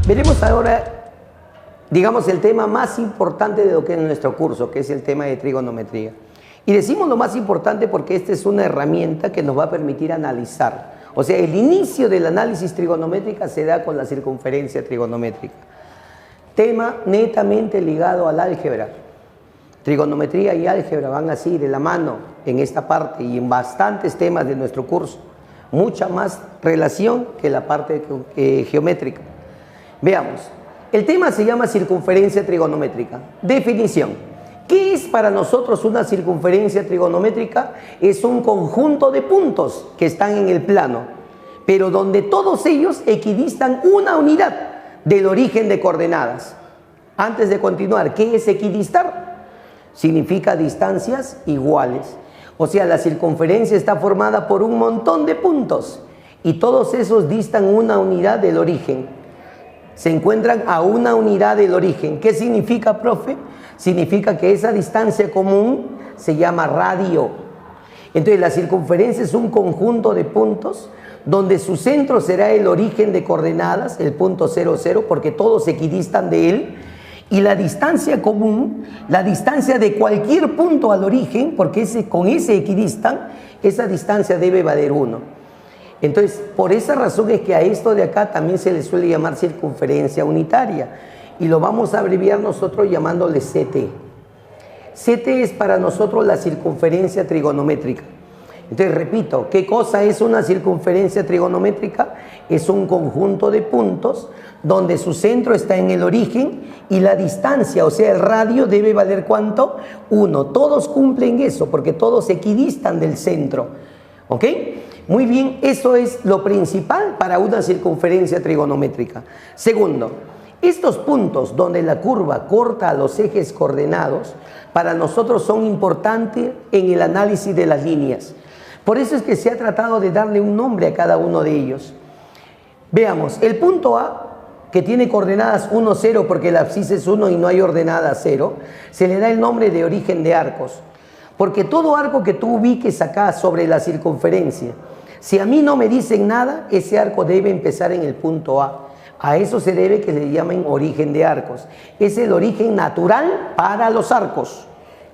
Veremos ahora, digamos, el tema más importante de lo que es nuestro curso, que es el tema de trigonometría. Y decimos lo más importante porque esta es una herramienta que nos va a permitir analizar. O sea, el inicio del análisis trigonométrica se da con la circunferencia trigonométrica. Tema netamente ligado al álgebra. Trigonometría y álgebra van así de la mano en esta parte y en bastantes temas de nuestro curso. Mucha más relación que la parte geométrica. Veamos. El tema se llama circunferencia trigonométrica. Definición. ¿Qué es para nosotros una circunferencia trigonométrica? Es un conjunto de puntos que están en el plano, pero donde todos ellos equidistan una unidad del origen de coordenadas. Antes de continuar, ¿qué es equidistar? Significa distancias iguales. O sea, la circunferencia está formada por un montón de puntos y todos esos distan una unidad del origen. Se encuentran a una unidad del origen. ¿Qué significa, profe? Significa que esa distancia común se llama radio. Entonces la circunferencia es un conjunto de puntos donde su centro será el origen de coordenadas, el punto 0, 0, porque todos equidistan de él. Y la distancia común, la distancia de cualquier punto al origen, porque con ese equidistan, esa distancia debe valer 1. Entonces, por esa razón es que a esto de acá también se le suele llamar circunferencia unitaria. Y lo vamos a abreviar nosotros llamándole CT. CT es para nosotros la circunferencia trigonométrica. Entonces, repito, ¿qué cosa es una circunferencia trigonométrica? Es un conjunto de puntos donde su centro está en el origen y la distancia, o sea, el radio debe valer ¿cuánto? 1. Todos cumplen eso porque todos equidistan del centro. ¿Ok? Muy bien, eso es lo principal para una circunferencia trigonométrica. Segundo, estos puntos donde la curva corta a los ejes coordenados, para nosotros son importantes en el análisis de las líneas. Por eso es que se ha tratado de darle un nombre a cada uno de ellos. Veamos, el punto A, que tiene coordenadas 1, 0, porque el abscisa es 1 y no hay ordenada 0, se le da el nombre de origen de arcos. Porque todo arco que tú ubiques acá sobre la circunferencia, si a mí no me dicen nada, ese arco debe empezar en el punto A. A eso se debe que le llamen origen de arcos. Es el origen natural para los arcos.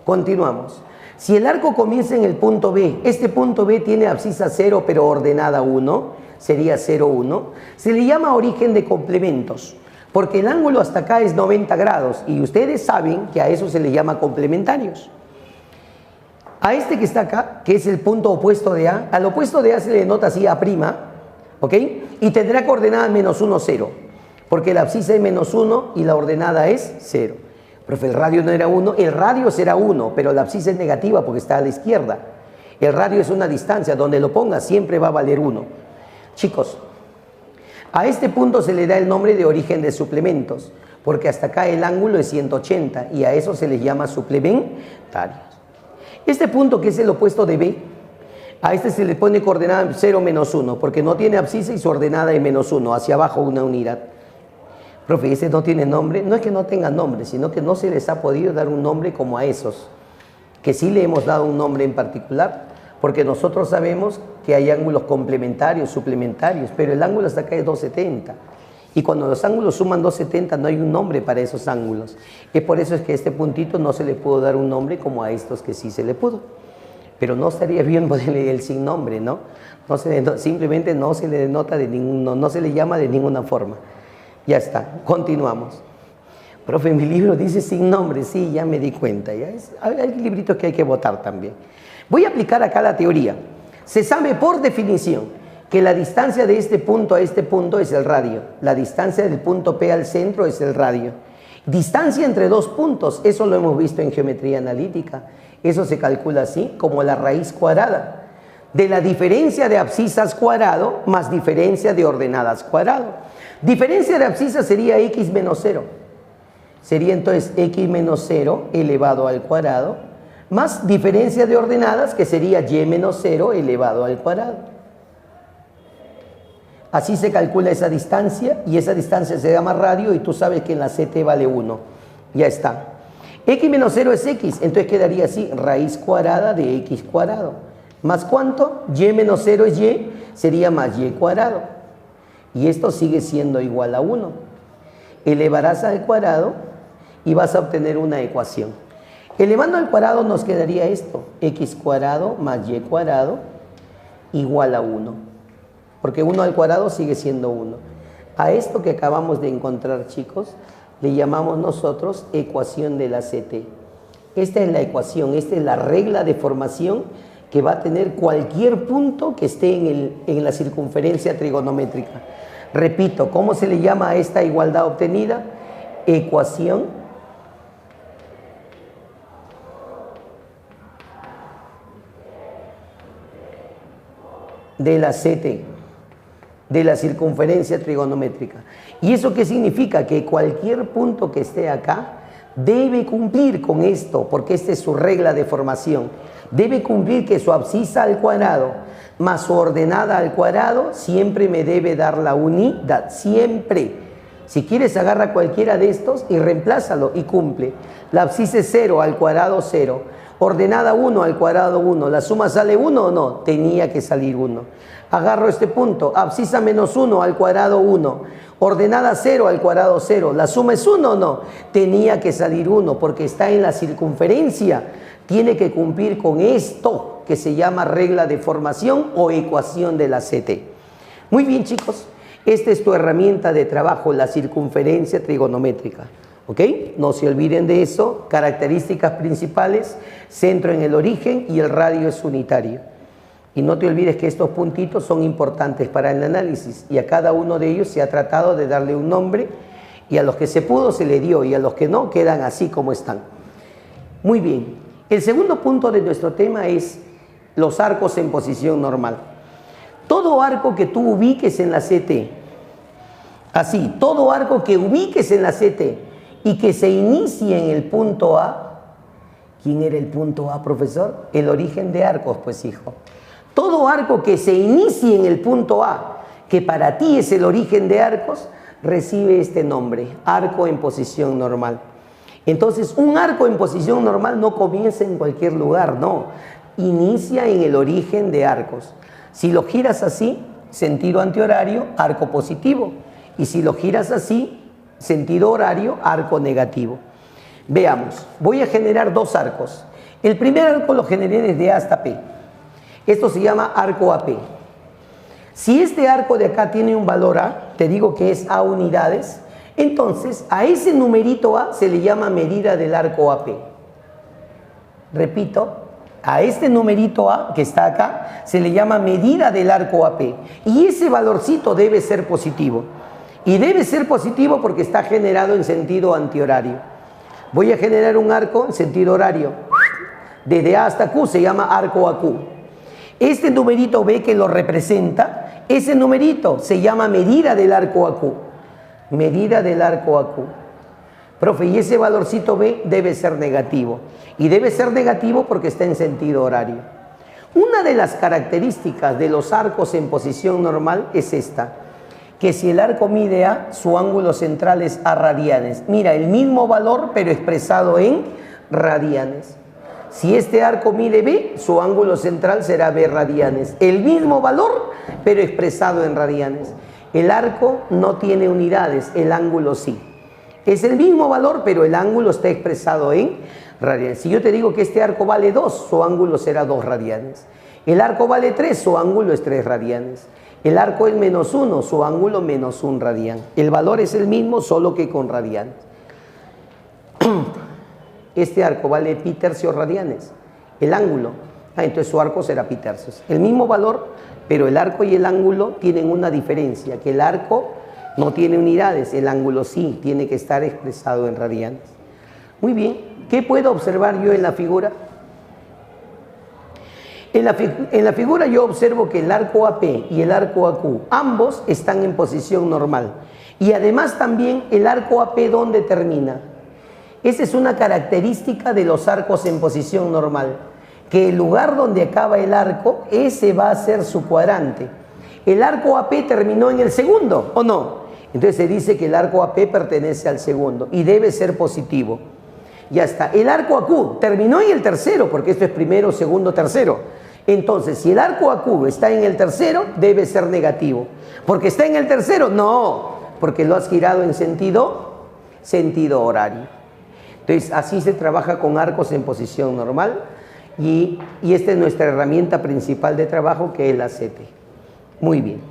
Continuamos. Si el arco comienza en el punto B, este punto B tiene abscisa 0 pero ordenada 1, sería 0, 1, se le llama origen de complementos, porque el ángulo hasta acá es 90 grados y ustedes saben que a eso se le llama complementarios. A este que está acá, que es el punto opuesto de A, al opuesto de A se le denota así A', ¿ok? Y tendrá coordenada menos 1, 0, porque la abscisa es menos 1 y la ordenada es 0. Profe, el radio no era 1, el radio será 1, pero la abscisa es negativa porque está a la izquierda. El radio es una distancia, donde lo pongas siempre va a valer 1. Chicos, a este punto se le da el nombre de origen de suplementos, porque hasta acá el ángulo es 180 y a eso se les llama suplementarios. Este punto, que es el opuesto de B, a este se le pone coordenada 0, menos 1, porque no tiene abscisa y su ordenada es menos 1, hacia abajo una unidad. Profe, ¿ese no tiene nombre? No es que no tenga nombre, sino que no se les ha podido dar un nombre como a esos, que sí le hemos dado un nombre en particular, porque nosotros sabemos que hay ángulos complementarios, suplementarios, pero el ángulo hasta acá es 270. Y cuando los ángulos suman 270 no hay un nombre para esos ángulos. Y por eso es que a este puntito no se le pudo dar un nombre como a estos que sí se le pudo. Pero no estaría bien ponerle el sin nombre, ¿no? Simplemente no se le denota de no se le llama de ninguna forma. Ya está, continuamos. Profe, mi libro dice sin nombre, sí, ya me di cuenta. Hay libritos que hay que votar también. Voy a aplicar acá la teoría. Se sabe por definición que la distancia de este punto a este punto es el radio. La distancia del punto P al centro es el radio. Distancia entre dos puntos, eso lo hemos visto en geometría analítica. Eso se calcula así, como la raíz cuadrada de la diferencia de abscisas cuadrado más diferencia de ordenadas cuadrado. Diferencia de abscisas sería x menos 0. Sería entonces x menos 0 elevado al cuadrado más diferencia de ordenadas, que sería y menos 0 elevado al cuadrado. Así se calcula esa distancia y esa distancia se llama radio y tú sabes que en la CT vale 1. Ya está. X menos 0 es x, entonces quedaría así, raíz cuadrada de x cuadrado. ¿Más cuánto? Y menos 0 es y, sería más y cuadrado. Y esto sigue siendo igual a 1. elevarás al cuadrado y vas a obtener una ecuación. Elevando al cuadrado nos quedaría esto, x cuadrado más y cuadrado igual a 1, porque 1 al cuadrado sigue siendo 1. A esto que acabamos de encontrar, chicos, le llamamos nosotros ecuación de la CT. Esta es la ecuación, esta es la regla de formación que va a tener cualquier punto que esté en la circunferencia trigonométrica. Repito, ¿cómo se le llama a esta igualdad obtenida? Ecuación de la CT, de la circunferencia trigonométrica. ¿Y eso qué significa? Que cualquier punto que esté acá debe cumplir con esto, porque esta es su regla de formación. Debe cumplir que su abscisa al cuadrado más su ordenada al cuadrado siempre me debe dar la unidad, siempre. Si quieres, agarra cualquiera de estos y reemplázalo y cumple. La abscisa es 0 al cuadrado 0, ordenada 1 al cuadrado 1, ¿la suma sale 1 o no? Tenía que salir 1. Agarro este punto, abscisa menos 1 al cuadrado 1, ordenada 0 al cuadrado 0, ¿la suma es 1 o no? Tenía que salir 1 porque está en la circunferencia, tiene que cumplir con esto que se llama regla de formación o ecuación de la CT. Muy bien, chicos, esta es tu herramienta de trabajo, la circunferencia trigonométrica. ¿Ok? No se olviden de eso. Características principales: centro en el origen y el radio es unitario. Y no te olvides que estos puntitos son importantes para el análisis y a cada uno de ellos se ha tratado de darle un nombre y a los que se pudo se le dio y a los que no quedan así como están. Muy bien. El segundo punto de nuestro tema es los arcos en posición normal. Todo arco que tú ubiques en la CT, así, todo arco que ubiques en la CT y que se inicie en el punto A. ¿Quién era el punto A, profesor? El origen de arcos, pues, hijo. Todo arco que se inicie en el punto A, que para ti es el origen de arcos, recibe este nombre, arco en posición normal. Entonces, un arco en posición normal no comienza en cualquier lugar, no. Inicia en el origen de arcos. Si lo giras así, sentido antihorario, arco positivo. Y si lo giras así, sentido horario, arco negativo. Veamos, voy a generar dos arcos. El primer arco lo generé desde A hasta P. Esto se llama arco AP. Si este arco de acá tiene un valor A, te digo que es A unidades, entonces a ese numerito A se le llama medida del arco AP. Repito, a este numerito A que está acá se le llama medida del arco AP. Y ese valorcito debe ser positivo. Y debe ser positivo porque está generado en sentido antihorario. Voy a generar un arco en sentido horario. Desde A hasta Q se llama arco AQ. Este numerito B que lo representa, ese numerito se llama medida del arco AQ. Medida del arco AQ. Profe, y ese valorcito B debe ser negativo. Y debe ser negativo porque está en sentido horario. Una de las características de los arcos en posición normal es esta: que si el arco mide A, su ángulo central es A radianes. Mira, el mismo valor pero expresado en radianes. Si este arco mide B, su ángulo central será B radianes. El mismo valor pero expresado en radianes. El arco no tiene unidades, el ángulo sí. Es el mismo valor pero el ángulo está expresado en radianes. Si yo te digo que este arco vale 2, su ángulo será 2 radianes. El arco vale 3, su ángulo es 3 radianes. El arco es menos 1, su ángulo menos 1 radian. El valor es el mismo, solo que con radianes. Este arco vale pi tercios radianes. El ángulo, entonces su arco será pi tercios. El mismo valor, pero el arco y el ángulo tienen una diferencia, que el arco no tiene unidades, el ángulo sí, tiene que estar expresado en radianes. Muy bien, ¿qué puedo observar yo en la figura? En la figura yo observo que el arco AP y el arco AQ, ambos están en posición normal. Y además también el arco AP, ¿dónde termina? Esa es una característica de los arcos en posición normal, que el lugar donde acaba el arco, ese va a ser su cuadrante. El arco AP terminó en el segundo, ¿o no? Entonces se dice que el arco AP pertenece al segundo y debe ser positivo. Ya está. El arco AQ terminó en el tercero, porque esto es primero, segundo, tercero. Entonces, si el arco AQ está en el tercero, debe ser negativo. ¿Porque está en el tercero? No, porque lo has girado en sentido sentido horario. Entonces, así se trabaja con arcos en posición normal y esta es nuestra herramienta principal de trabajo, que es la CT. Muy bien.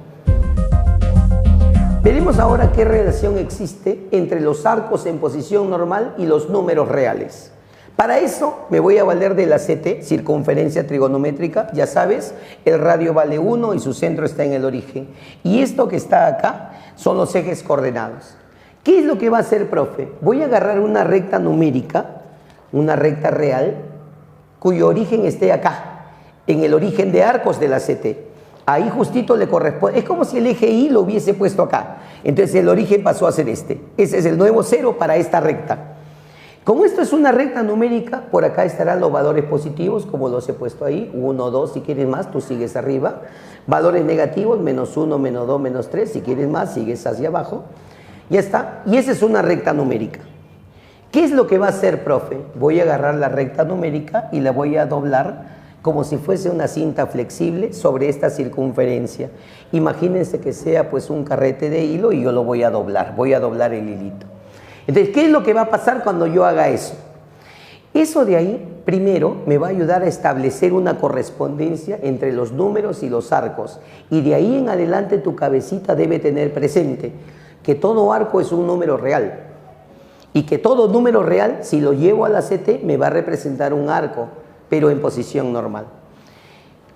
Veremos ahora qué relación existe entre los arcos en posición normal y los números reales. Para eso me voy a valer de la CT, circunferencia trigonométrica. Ya sabes, el radio vale 1 y su centro está en el origen. Y esto que está acá son los ejes coordenados. ¿Qué es lo que va a hacer, profe? Voy a agarrar una recta numérica, una recta real, cuyo origen esté acá, en el origen de arcos de la CT. Ahí justito le corresponde. Es como si el eje Y lo hubiese puesto acá. Entonces el origen pasó a ser este. Ese es el nuevo cero para esta recta. Como esto es una recta numérica, por acá estarán los valores positivos, como los he puesto ahí, 1, 2, si quieres más, tú sigues arriba. Valores negativos, menos 1, menos 2, menos 3, si quieres más, sigues hacia abajo. Ya está, y esa es una recta numérica. ¿Qué es lo que va a hacer, profe? Voy a agarrar la recta numérica y la voy a doblar como si fuese una cinta flexible sobre esta circunferencia. Imagínense que sea pues un carrete de hilo y yo lo voy a doblar el hilito. Entonces, ¿qué es lo que va a pasar cuando yo haga eso? Eso de ahí, primero, me va a ayudar a establecer una correspondencia entre los números y los arcos. Y de ahí en adelante tu cabecita debe tener presente que todo arco es un número real. Y que todo número real, si lo llevo a la CT, me va a representar un arco, pero en posición normal.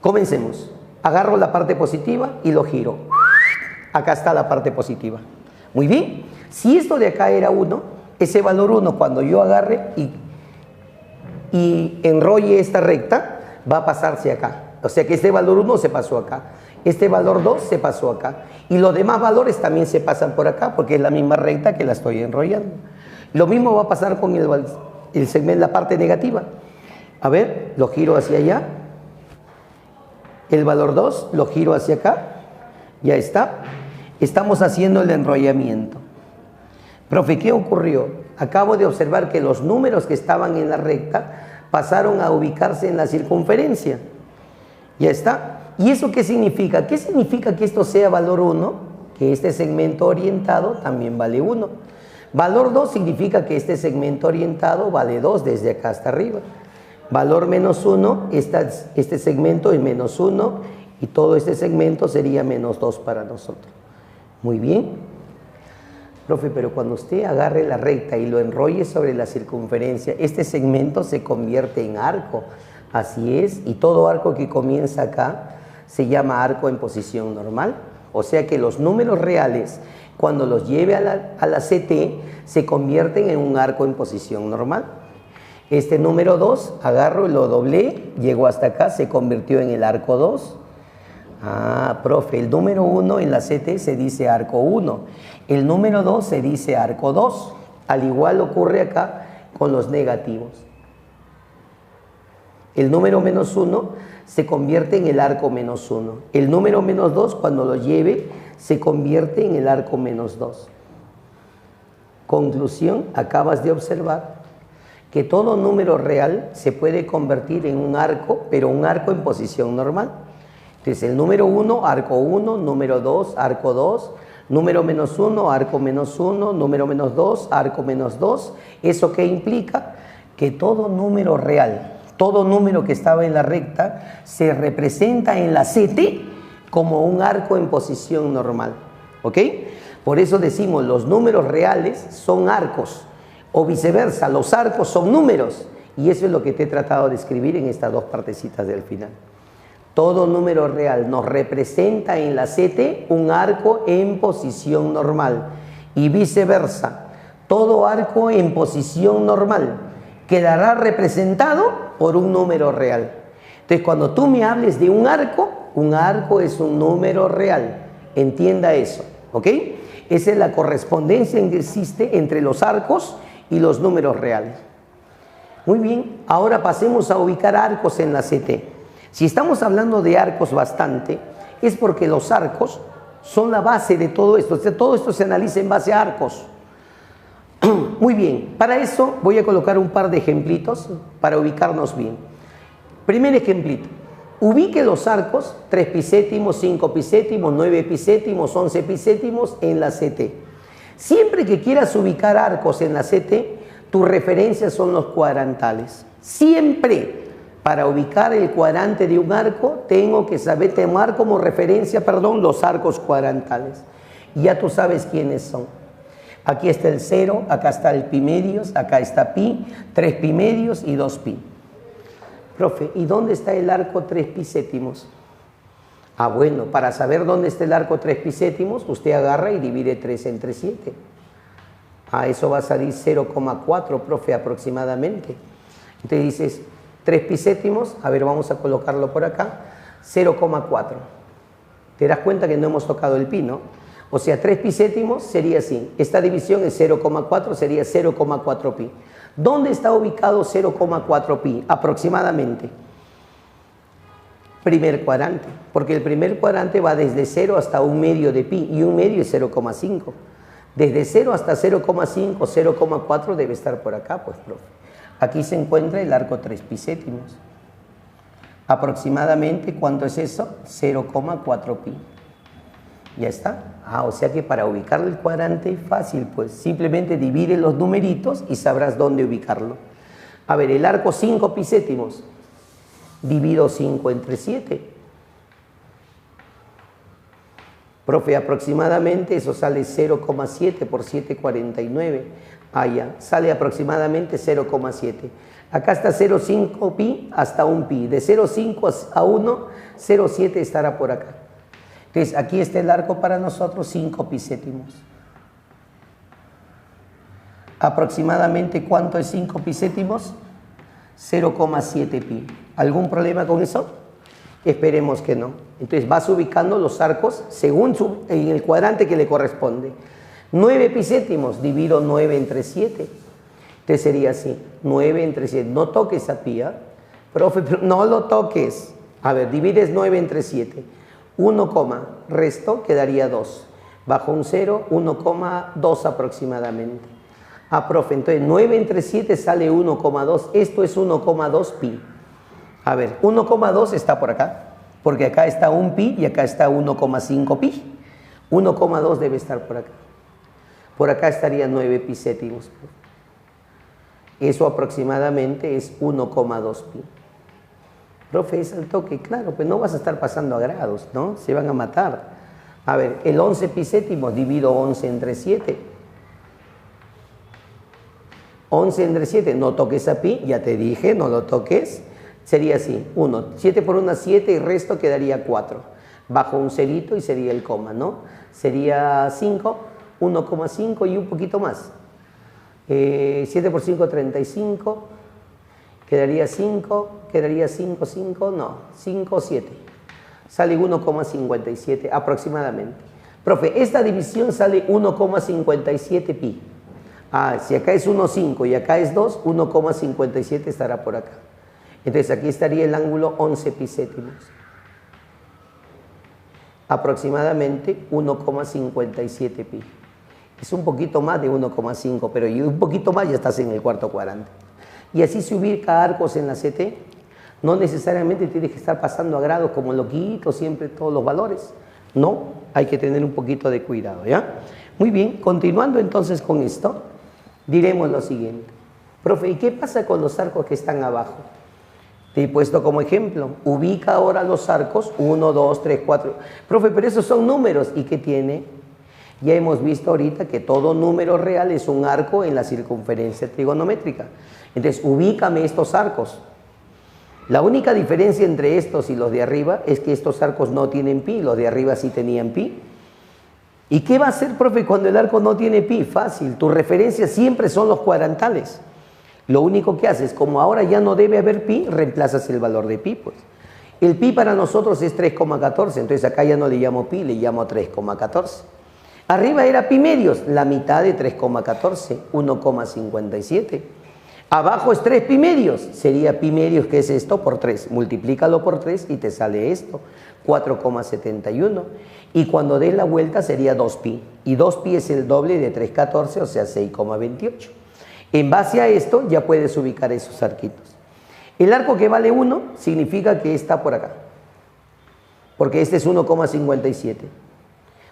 Comencemos. Agarro la parte positiva y lo giro. Acá está la parte positiva. Muy bien. Si esto de acá era 1, ese valor 1 cuando yo agarre y enrolle esta recta, va a pasarse acá. O sea que este valor 1 se pasó acá. Este valor 2 se pasó acá. Y los demás valores también se pasan por acá porque es la misma recta que la estoy enrollando. Lo mismo va a pasar con el segmento, la parte negativa. A ver, lo giro hacia allá. El valor 2 lo giro hacia acá. Ya está. Estamos haciendo el enrollamiento. Profe, ¿qué ocurrió? Acabo de observar que los números que estaban en la recta pasaron a ubicarse en la circunferencia. Ya está. ¿Y eso qué significa? ¿Qué significa que esto sea valor 1? Que este segmento orientado también vale 1. Valor 2 significa que este segmento orientado vale 2 desde acá hasta arriba. Valor menos 1, este segmento es menos 1 y todo este segmento sería menos 2 para nosotros. Muy bien. Profe, pero cuando usted agarre la recta y lo enrolle sobre la circunferencia, este segmento se convierte en arco. Así es, y todo arco que comienza acá se llama arco en posición normal. O sea que los números reales, cuando los lleve a la CT, se convierten en un arco en posición normal. Este número 2, agarro y lo doblé, llegó hasta acá, se convirtió en el arco 2. Ah, profe, el número 1 en la CT se dice arco 1. El número 2 se dice arco 2. Al igual ocurre acá con los negativos. El número menos 1 se convierte en el arco menos 1. El número menos 2, cuando lo lleve, se convierte en el arco menos 2. Conclusión, acabas de observar que todo número real se puede convertir en un arco, pero un arco en posición normal. Entonces el número 1, arco 1, número 2, arco 2, número menos 1, arco menos 1, número menos 2, arco menos 2. ¿Eso qué implica? Que todo número real, todo número que estaba en la recta, se representa en la CT como un arco en posición normal. ¿Ok? Por eso decimos, los números reales son arcos, o viceversa, los arcos son números. Y eso es lo que te he tratado de escribir en estas dos partecitas del final. Todo número real nos representa en la CT un arco en posición normal y viceversa. Todo arco en posición normal quedará representado por un número real. Entonces, cuando tú me hables de un arco es un número real. Entienda eso, ¿ok? Esa es la correspondencia que existe entre los arcos y los números reales. Muy bien, ahora pasemos a ubicar arcos en la CT. Si estamos hablando de arcos bastante, es porque los arcos son la base de todo esto. O sea, todo esto se analiza en base a arcos. Muy bien, para eso voy a colocar un par de ejemplitos para ubicarnos bien. Primer ejemplito, ubique los arcos 3 epicétimos, 5 epicétimos, 9 epicétimos, 11 epicétimos en la CT. Siempre que quieras ubicar arcos en la CT, tus referencias son los cuadrantales. Siempre para ubicar el cuadrante de un arco, tengo que saber tomar como referencia, los arcos cuadrantales. Ya tú sabes quiénes son. Aquí está el 0, acá está el pi medios, acá está pi, 3 pi medios y 2 pi. Profe, ¿y dónde está el arco 3 pi séptimos? Ah, bueno, para saber dónde está el arco 3 pi séptimos, usted agarra y divide 3 entre 7. Ah, eso va a salir 0,4, profe, aproximadamente. Entonces dices, 3 pi séptimos, a ver, vamos a colocarlo por acá, 0,4. Te das cuenta que no hemos tocado el pi, ¿no? O sea, 3 pi séptimos sería así. Esta división es 0,4, sería 0,4 pi. ¿Dónde está ubicado 0,4 pi? Aproximadamente. Primer cuadrante, porque el primer cuadrante va desde 0 hasta 1 medio de pi, y 1 medio es 0,5. Desde 0 hasta 0,5, 0,4 debe estar por acá, pues, profe. Aquí se encuentra el arco 3 pi séptimos. Aproximadamente, ¿cuánto es eso? 0,4 pi. Ya está. Ah, o sea que para ubicar el cuadrante es fácil, pues simplemente divide los numeritos y sabrás dónde ubicarlo. A ver, el arco 5 pi séptimos. Divido 5 entre 7. Profe, aproximadamente eso sale 0,7 por 7,49. Ah, ya, sale aproximadamente 0,7. Acá está 0,5 pi hasta 1 pi. De 0,5 a 1, 0,7 estará por acá. Entonces, aquí está el arco para nosotros, 5 pi séptimos. Aproximadamente, ¿cuánto es 5 pi séptimos? 0,7 pi. ¿Algún problema con eso? Esperemos que no. Entonces, vas ubicando los arcos según en el cuadrante que le corresponde. 9 pi séptimos, divido 9 entre 7. Entonces sería así, 9 entre 7. No toques a pi, ¿eh? Profe, no lo toques. A ver, divides 9 entre 7. 1, resto quedaría 2. Bajo un 0, 1,2 aproximadamente. Ah, profe, entonces 9 entre 7 sale 1,2. Esto es 1,2 pi. A ver, 1,2 está por acá. Porque acá está 1 pi y acá está 1,5 pi. 1,2 debe estar por acá. Por acá estaría 9 pi séptimos. Eso aproximadamente es 1,2 pi. Profe, es al toque, claro, pues no vas a estar pasando a grados, ¿no? Se van a matar. A ver, el 11 pi séptimos, divido 11 entre 7. 11 entre 7, no toques a pi, ya te dije, no lo toques. Sería así, 1, 7 por 1, 7 y resto quedaría 4. Bajo un cerito y sería el coma, ¿no? Sería 5, 1,5 y un poquito más. 7 por 5, 35. Quedaría 5, quedaría 5, 5, no, 5, 7. Sale 1,57 aproximadamente. Profe, esta división sale 1,57 pi. Ah, si acá es 1,5 y acá es 2, 1,57 estará por acá. Entonces aquí estaría el ángulo 11 pi séptimos. Aproximadamente 1,57 pi. Es un poquito más de 1,5, pero y un poquito más ya estás en el cuarto cuadrante. Y así se ubica arcos en la CT. No necesariamente tienes que estar pasando a grados como loquito, siempre todos los valores. No, hay que tener un poquito de cuidado, ¿ya? Muy bien, continuando entonces con esto, diremos lo siguiente. Profe, ¿y qué pasa con los arcos que están abajo? Te he puesto como ejemplo, ubica ahora los arcos 1, 2, 3, 4. Profe, pero esos son números. ¿Y qué tiene? Ya hemos visto ahorita que todo número real es un arco en la circunferencia trigonométrica. Entonces, ubícame estos arcos. La única diferencia entre estos y los de arriba es que estos arcos no tienen pi, los de arriba sí tenían pi. ¿Y qué va a hacer, profe, cuando el arco no tiene pi? Fácil, tus referencias siempre son los cuadrantales. Lo único que haces, como ahora ya no debe haber pi, reemplazas el valor de pi, pues. El pi para nosotros es 3,14, entonces acá ya no le llamo pi, le llamo 3,14. Arriba era pi medios, la mitad de 3,14, 1,57. Abajo es 3 pi medios, sería pi medios, ¿qué es esto? Por 3, multiplícalo por 3 y te sale esto, 4,71. Y cuando des la vuelta sería 2 pi, y 2 pi es el doble de 3,14, o sea 6,28. En base a esto ya puedes ubicar esos arquitos. El arco que vale 1 significa que está por acá, porque este es 1,57.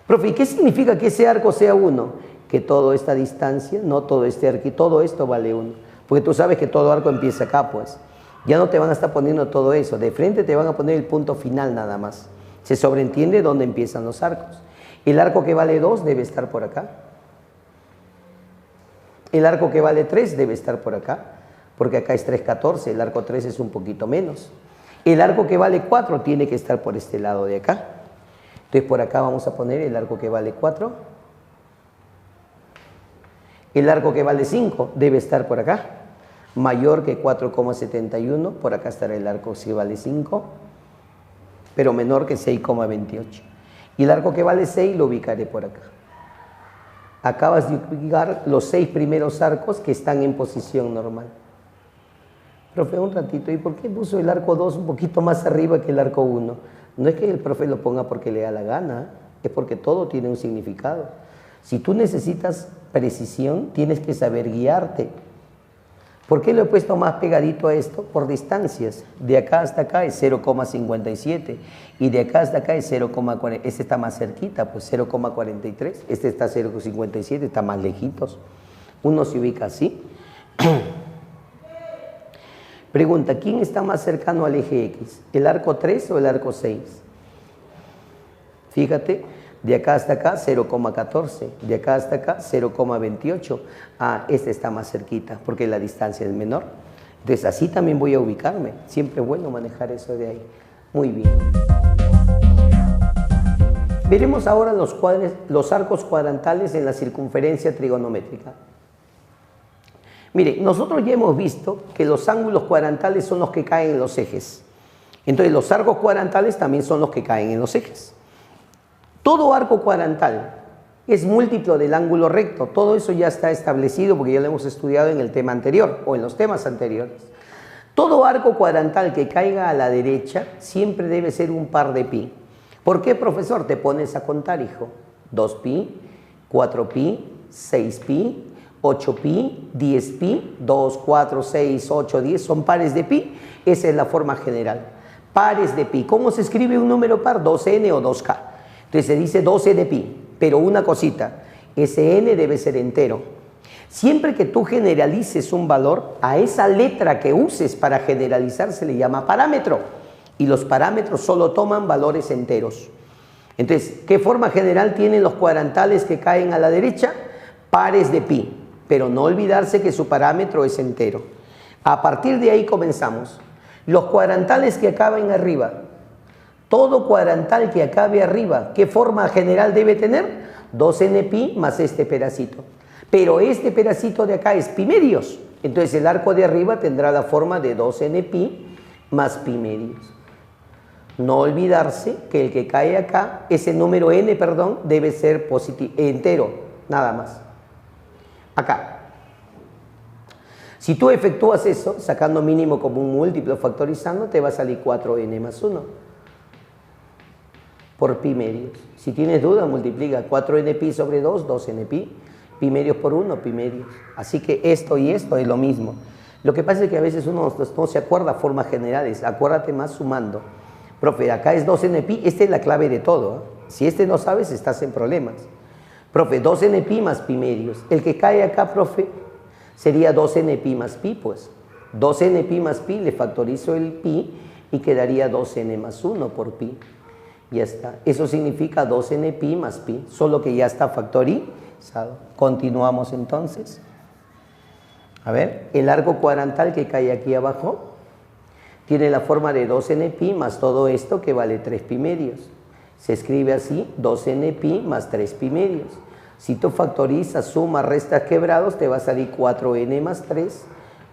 Profe, ¿y qué significa que ese arco sea 1? Que toda esta distancia, no todo este arco, y todo esto vale 1. Porque tú sabes que todo arco empieza acá, pues. Ya no te van a estar poniendo todo eso. De frente te van a poner el punto final nada más. Se sobreentiende dónde empiezan los arcos. El arco que vale 2 debe estar por acá. El arco que vale 3 debe estar por acá. Porque acá es 3,14. El arco 3 es un poquito menos. El arco que vale 4 tiene que estar por este lado de acá. Entonces por acá vamos a poner el arco que vale 4. El arco que vale 5 debe estar por acá. Mayor que 4,71. Por acá estará el arco que vale 5. Pero menor que 6,28. Y el arco que vale 6 lo ubicaré por acá. Acabas de ubicar los 6 primeros arcos que están en posición normal. Profe, un ratito, ¿y por qué puso el arco 2 un poquito más arriba que el arco 1? No es que el profe lo ponga porque le da la gana, es porque todo tiene un significado. Si tú necesitas precisión, tienes que saber guiarte. ¿Por qué lo he puesto más pegadito a esto? Por distancias. De acá hasta acá es 0,57 y de acá hasta acá es 0,40. Este está más cerquita, pues 0,43. Este está 0,57, está más lejitos. Uno se ubica así. Pregunta, ¿quién está más cercano al eje X? ¿El arco 3 o el arco 6? Fíjate, de acá hasta acá 0,14, de acá hasta acá 0,28. Ah, este está más cerquita porque la distancia es menor. Entonces así también voy a ubicarme. Siempre es bueno manejar eso de ahí. Muy bien. Veremos ahora los arcos cuadrantales en la circunferencia trigonométrica. Mire, nosotros ya hemos visto que los ángulos cuadrantales son los que caen en los ejes. Entonces los arcos cuadrantales también son los que caen en los ejes. Todo arco cuadrantal es múltiplo del ángulo recto. Todo eso ya está establecido porque ya lo hemos estudiado en el tema anterior o en los temas anteriores. Todo arco cuadrantal que caiga a la derecha siempre debe ser un par de pi. ¿Por qué, profesor? Te pones a contar, hijo. 2pi, 4pi, 6pi, 8pi, 10pi, 2, 4, 6, 8, 10, son pares de pi. Esa es la forma general. Pares de pi. ¿Cómo se escribe un número par? 2n o 2k. Entonces se dice 12 de pi. Pero una cosita, ese n debe ser entero. Siempre que tú generalices un valor, a esa letra que uses para generalizar se le llama parámetro. Y los parámetros solo toman valores enteros. Entonces, ¿qué forma general tienen los cuadrantales que caen a la derecha? Pares de pi. Pero no olvidarse que su parámetro es entero. A partir de ahí comenzamos. Los cuadrantales que acaben arriba. Todo cuadrantal que acabe arriba, ¿qué forma general debe tener? 2n pi más este pedacito. Pero este pedacito de acá es pi medios. Entonces el arco de arriba tendrá la forma de 2n pi más pi medios. No olvidarse que el que cae acá, ese número n, perdón, debe ser entero, nada más. Acá. Si tú efectúas eso, sacando mínimo como un múltiplo, factorizando, te va a salir 4n más 1 por pi medios. Si tienes duda, multiplica 4n pi sobre 2, 2n pi, pi medios por 1, pi medios. Así que esto y esto es lo mismo. Lo que pasa es que a veces uno no se acuerda formas generales, acuérdate más sumando. Profe, acá es 2n pi, esta es la clave de todo, ¿eh? Si este no sabes, estás en problemas. Profe, 2n pi más pi medios. El que cae acá, profe, sería 2n pi más pi, pues. 2n pi más pi, le factorizo el pi y quedaría 2n más 1 por pi. Ya está. Eso significa 2n pi más pi, solo que ya está factorizado. Continuamos entonces. A ver, el arco cuadrantal que cae aquí abajo tiene la forma de 2n pi más todo esto que vale 3 pi medios. Se escribe así, 2n pi más 3 pi medios. Si tú factorizas, sumas, restas, quebrados, te va a salir 4n más 3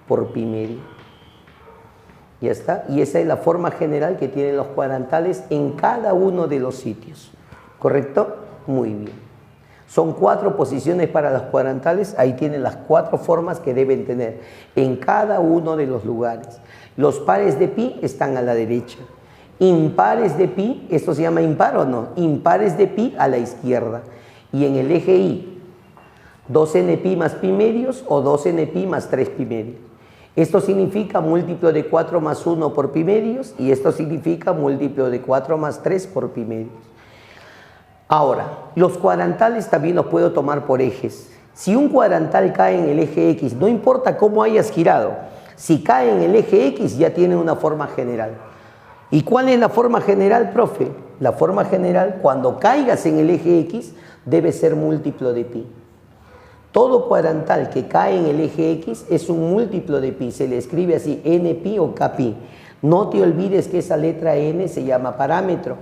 por pi medio. Ya está. Y esa es la forma general que tienen los cuadrantales en cada uno de los sitios. ¿Correcto? Muy bien. Son 4 posiciones para los cuadrantales. Ahí tienen las 4 formas que deben tener en cada uno de los lugares. Los pares de pi están a la derecha. Impares de pi, ¿esto se llama impar o no? Impares de pi a la izquierda. Y en el eje Y, 2n pi más pi medios o 2n pi más 3 pi medios. Esto significa múltiplo de 4 más 1 por pi medios y esto significa múltiplo de 4 más 3 por pi medios. Ahora, los cuadrantales también los puedo tomar por ejes. Si un cuadrantal cae en el eje X, no importa cómo hayas girado, si cae en el eje X ya tiene una forma general. ¿Y cuál es la forma general, profe? La forma general, cuando caigas en el eje X, debe ser múltiplo de pi. Todo cuadrantal que cae en el eje X es un múltiplo de pi, se le escribe así, npi o kpi. No te olvides que esa letra n se llama parámetro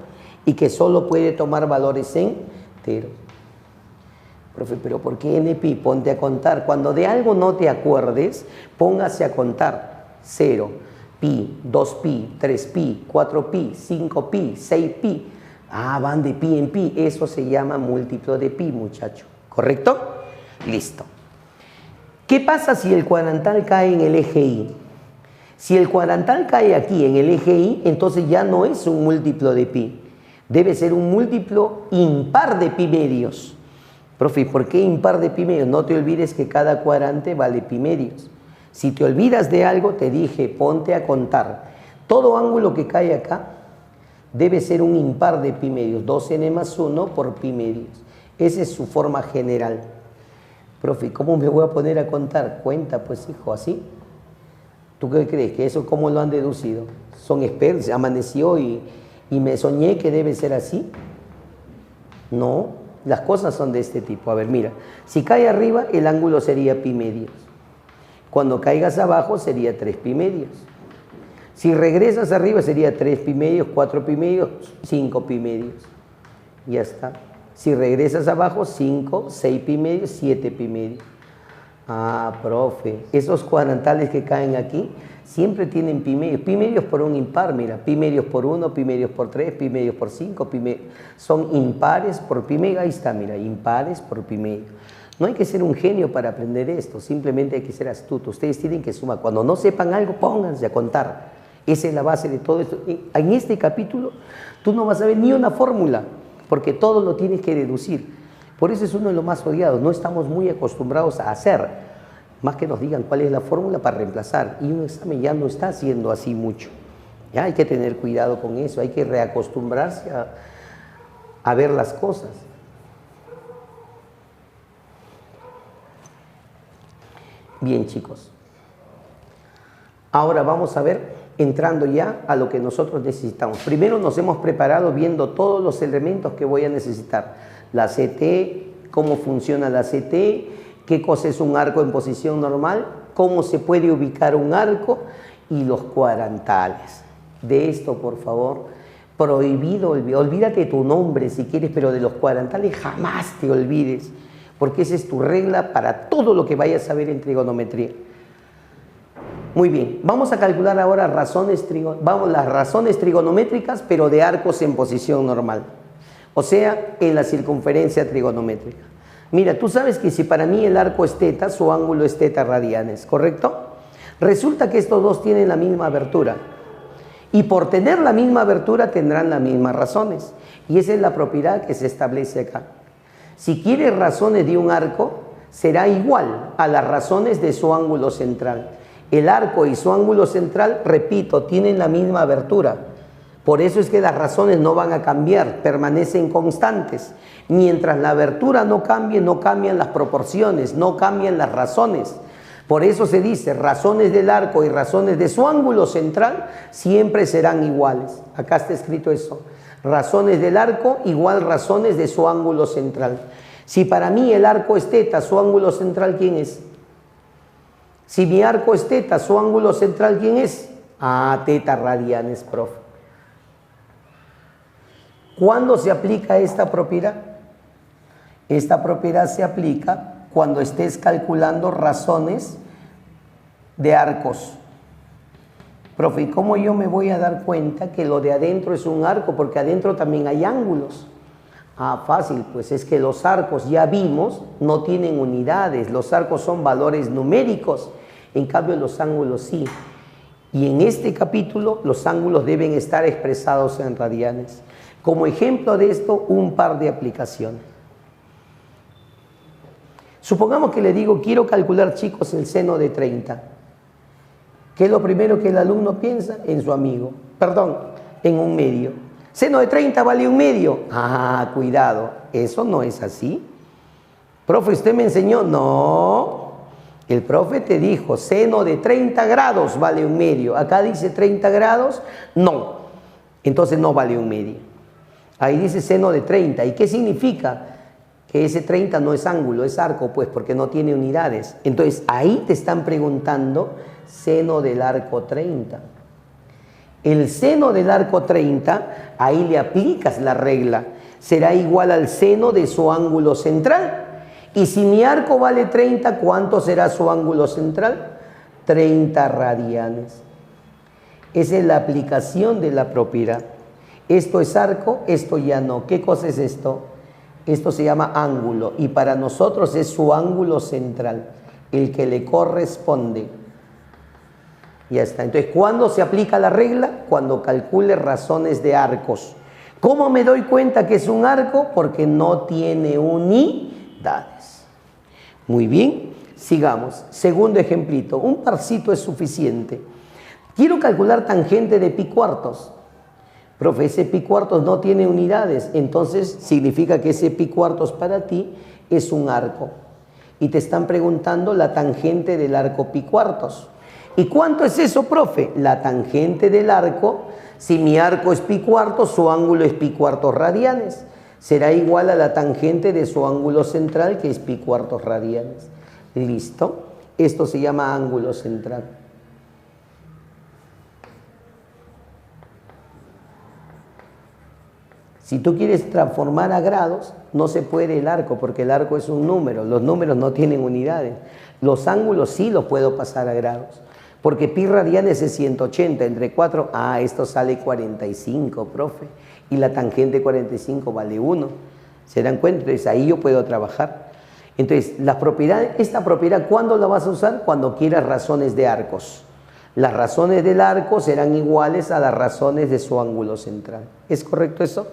y que solo puede tomar valores enteros. Profe, ¿pero por qué npi? Ponte a contar. Cuando de algo no te acuerdes, póngase a contar. 0, pi, 2pi, 3pi, 4pi, 5pi, 6pi. Ah, van de pi en pi. Eso se llama múltiplo de pi, muchacho. ¿Correcto? Listo. ¿Qué pasa si el cuadrantal cae en el eje Y? Si el cuadrantal cae aquí en el eje Y, entonces ya no es un múltiplo de pi. Debe ser un múltiplo impar de pi medios. Profe, ¿por qué impar de pi medios? No te olvides que cada cuadrante vale pi medios. Si te olvidas de algo, te dije, ponte a contar. Todo ángulo que cae acá debe ser un impar de pi medios. 2n más 1 por pi medios. Esa es su forma general. Profe, ¿cómo me voy a poner a contar? Cuenta, pues, hijo, así. ¿Tú qué crees? ¿Que eso cómo lo han deducido? Son expertos, amaneció y me soñé que debe ser así. No, las cosas son de este tipo. A ver, mira, si cae arriba, el ángulo sería pi medios. Cuando caigas abajo, sería 3 pi medios. Si regresas arriba, sería 3 pi medios, 4 pi medios, 5 pi medios. Ya está. Si regresas abajo, 5, 6 pi medios, 7 pi medios. Ah, profe, esos cuadrantales que caen aquí siempre tienen pi medios por un impar, mira, pi medios por 1, pi medios por 3, pi medios por 5, son impares por pi medio, ahí está, mira, impares por pi medio. No hay que ser un genio para aprender esto, simplemente hay que ser astuto. Ustedes tienen que sumar, cuando no sepan algo, pónganse a contar. Esa es la base de todo esto. En este capítulo tú no vas a ver ni una fórmula, porque todo lo tienes que deducir. Por eso es uno de los más odiados, no estamos muy acostumbrados a hacer, más que nos digan cuál es la fórmula para reemplazar, y un examen ya no está haciendo así mucho. Ya hay que tener cuidado con eso, hay que reacostumbrarse a ver las cosas. Bien, chicos, ahora vamos a ver, entrando ya a lo que nosotros necesitamos. Primero nos hemos preparado viendo todos los elementos que voy a necesitar. La CT, cómo funciona la CT, qué cosa es un arco en posición normal, cómo se puede ubicar un arco y los cuadrantales. De esto, por favor, prohibido, olvídate tu nombre si quieres, pero de los cuadrantales jamás te olvides, porque esa es tu regla para todo lo que vayas a ver en trigonometría. Muy bien, vamos a calcular ahora las razones trigonométricas, pero de arcos en posición normal. O sea, en la circunferencia trigonométrica. Mira, tú sabes que si para mí el arco es teta, su ángulo es teta radianes, ¿correcto? Resulta que estos dos tienen la misma abertura. Y por tener la misma abertura tendrán las mismas razones. Y esa es la propiedad que se establece acá. Si quieres razones de un arco, será igual a las razones de su ángulo central. El arco y su ángulo central, repito, tienen la misma abertura. Por eso es que las razones no van a cambiar, permanecen constantes. Mientras la abertura no cambie, no cambian las proporciones, no cambian las razones. Por eso se dice, razones del arco y razones de su ángulo central siempre serán iguales. Acá está escrito eso. Razones del arco igual razones de su ángulo central. Si para mí el arco es teta, su ángulo central, ¿quién es? Si mi arco es teta, su ángulo central, ¿quién es? Ah, teta radianes, profe. ¿Cuándo se aplica esta propiedad? Esta propiedad se aplica cuando estés calculando razones de arcos. Profe, ¿y cómo yo me voy a dar cuenta que lo de adentro es un arco? Porque adentro también hay ángulos. Ah, fácil, pues es que los arcos, ya vimos, no tienen unidades. Los arcos son valores numéricos. En cambio, los ángulos sí. Y en este capítulo, los ángulos deben estar expresados en radianes. Como ejemplo de esto, un par de aplicaciones. Supongamos que le digo, quiero calcular, chicos, el seno de 30. ¿Qué es lo primero que el alumno piensa? En su amigo. Perdón, en un medio. Seno de 30 vale 1/2. Ah, cuidado, eso no es así. Profe, ¿usted me enseñó? No. El profe te dijo, seno de 30 grados vale 1/2. Acá dice 30 grados, no. Entonces no vale 1/2. Ahí dice seno de 30. ¿Y qué significa? Que ese 30 no es ángulo, es arco, pues, porque no tiene unidades. Entonces, ahí te están preguntando seno del arco 30. El seno del arco 30, ahí le aplicas la regla. Será igual al seno de su ángulo central. Y si mi arco vale 30, ¿cuánto será su ángulo central? 30 radianes. Esa es la aplicación de la propiedad. Esto es arco, esto ya no. ¿Qué cosa es esto? Esto se llama ángulo y para nosotros es su ángulo central, el que le corresponde. Ya está. Entonces, ¿cuándo se aplica la regla? Cuando calcule razones de arcos. ¿Cómo me doy cuenta que es un arco? Porque no tiene unidades. Muy bien, sigamos. Segundo ejemplito, un parcito es suficiente. Quiero calcular tangente de pi cuartos. Profe, ese pi cuartos no tiene unidades, entonces significa que ese pi cuartos para ti es un arco. Y te están preguntando la tangente del arco pi cuartos. ¿Y cuánto es eso, profe? La tangente del arco, si mi arco es pi cuartos, su ángulo es pi cuartos radianes. Será igual a la tangente de su ángulo central, que es pi cuartos radianes. ¿Listo? Esto se llama ángulo central. Si tú quieres transformar a grados, no se puede el arco, porque el arco es un número. Los números no tienen unidades. Los ángulos sí los puedo pasar a grados, porque pi radianes es 180, entre 4, esto sale 45, profe. Y la tangente 45 vale 1. ¿Se dan cuenta? Entonces ahí yo puedo trabajar. Entonces, esta propiedad, ¿cuándo la vas a usar? Cuando quieras razones de arcos. Las razones del arco serán iguales a las razones de su ángulo central. ¿Es correcto eso?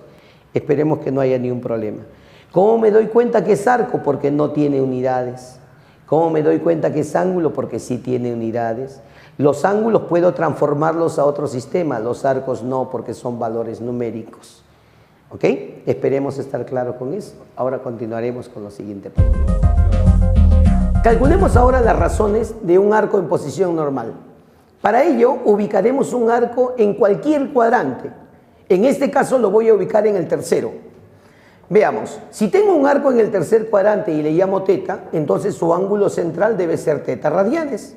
Esperemos que no haya ningún problema. ¿Cómo me doy cuenta que es arco? Porque no tiene unidades. ¿Cómo me doy cuenta que es ángulo? Porque sí tiene unidades. Los ángulos puedo transformarlos a otro sistema, los arcos no, porque son valores numéricos. ¿Ok? Esperemos estar claros con eso. Ahora continuaremos con lo siguiente. Calculemos ahora las razones de un arco en posición normal. Para ello, ubicaremos un arco en cualquier cuadrante. En este caso lo voy a ubicar en el tercero. Veamos, si tengo un arco en el tercer cuadrante y le llamo teta, entonces su ángulo central debe ser teta radianes.